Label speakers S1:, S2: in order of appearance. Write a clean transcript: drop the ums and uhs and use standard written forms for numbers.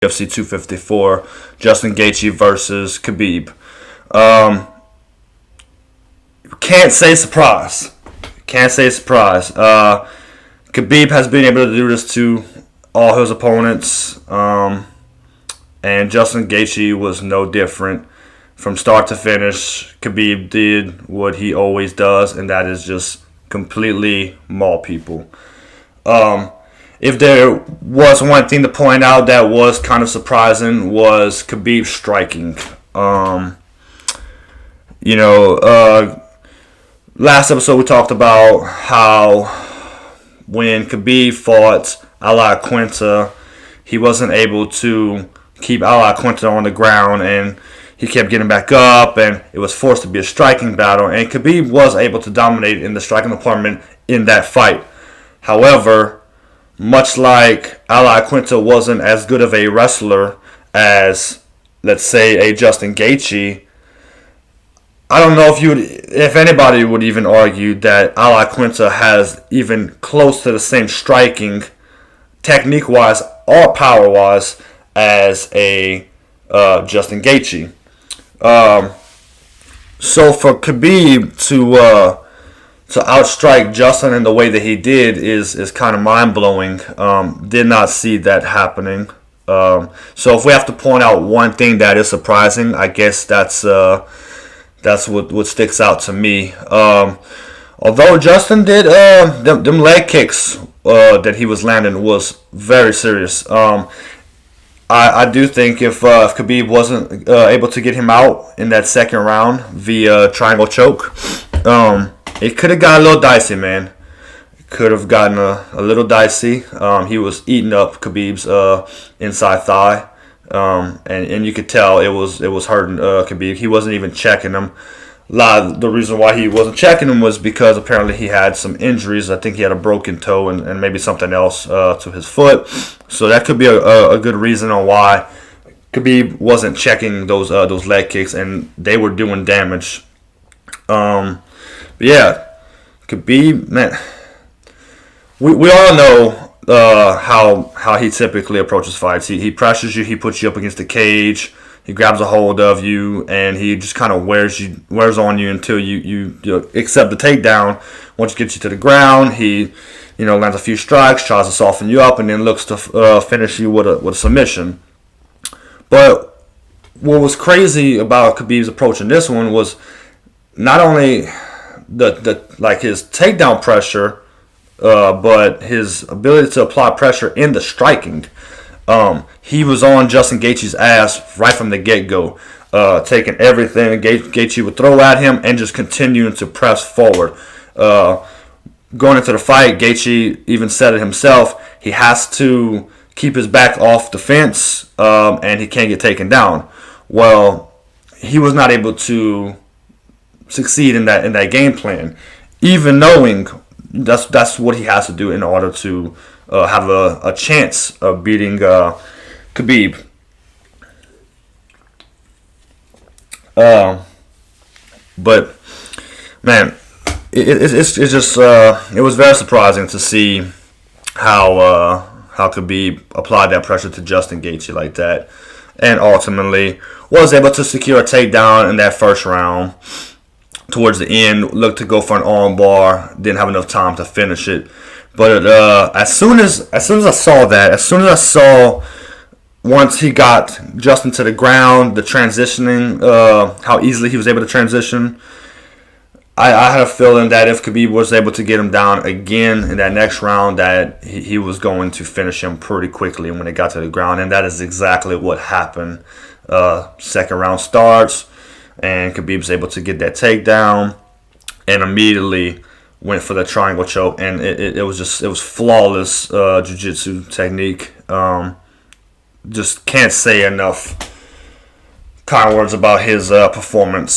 S1: UFC 254, Justin Gaethje versus Khabib. Can't say surprise. Can't say surprise. Khabib has been able to do this to all his opponents, and Justin Gaethje was no different. From start to finish, Khabib did what he always does, and that is just completely maul people. If there was one thing to point out that was kind of surprising was Khabib's striking. Last episode we talked about how when Khabib fought Al Quinta, he wasn't able to keep Al Quinta on the ground, and he kept getting back up, and it was forced to be a striking battle, and Khabib was able to dominate in the striking department in that fight. However, much like Al Quinta wasn't as good of a wrestler as, let's say, a Justin Gaethje, I don't know if anybody would even argue that Al Quinta has even close to the same striking, technique-wise or power-wise, as a Justin Gaethje. So for Khabib to outstrike Justin in the way that he did is kind of mind-blowing. Did not see that happening. So if we have to point out one thing that is surprising, I guess that's what sticks out to me. Although Justin did them leg kicks that he was landing was very serious. I do think if Khabib wasn't able to get him out in that second round via triangle choke, it could have got a little dicey, man. It could have gotten a little dicey. He was eating up Khabib's inside thigh, and you could tell it was hurting Khabib. He wasn't even checking him. A lot of the reason why he wasn't checking him was because apparently he had some injuries. I think he had a broken toe and maybe something else to his foot. So that could be a good reason on why Khabib wasn't checking those leg kicks, and they were doing damage. But yeah, Khabib, man, we all know how he typically approaches fights. He pressures you, he puts you up against the cage, he grabs a hold of you, and he just kind of wears on you until you accept the takedown. Once he gets you to the ground, he lands a few strikes, tries to soften you up, and then looks to finish you with a submission. But what was crazy about Khabib's approach in this one was not only his takedown pressure, but his ability to apply pressure in the striking. He was on Justin Gaethje's ass right from the get-go, taking everything Gaethje would throw at him and just continuing to press forward. Going into the fight, Gaethje even said it himself, he has to keep his back off the fence, and he can't get taken down. Well, he was not able to succeed in that game plan, even knowing that's what he has to do in order to have a chance of beating Khabib. But man, it's just it was very surprising to see how Khabib applied that pressure to Justin Gaethje like that, and ultimately was able to secure a takedown in that first round. Towards the end, looked to go for an arm bar, didn't have enough time to finish it. But as soon as I saw once he got Justin to the ground, the transitioning, how easily he was able to transition, I had a feeling that if Khabib was able to get him down again in that next round, that he was going to finish him pretty quickly when it got to the ground, and that is exactly what happened. Second round starts, and Khabib's able to get that takedown, and immediately went for the triangle choke, and it was flawless jiu-jitsu technique. Just can't say enough kind words about his performance.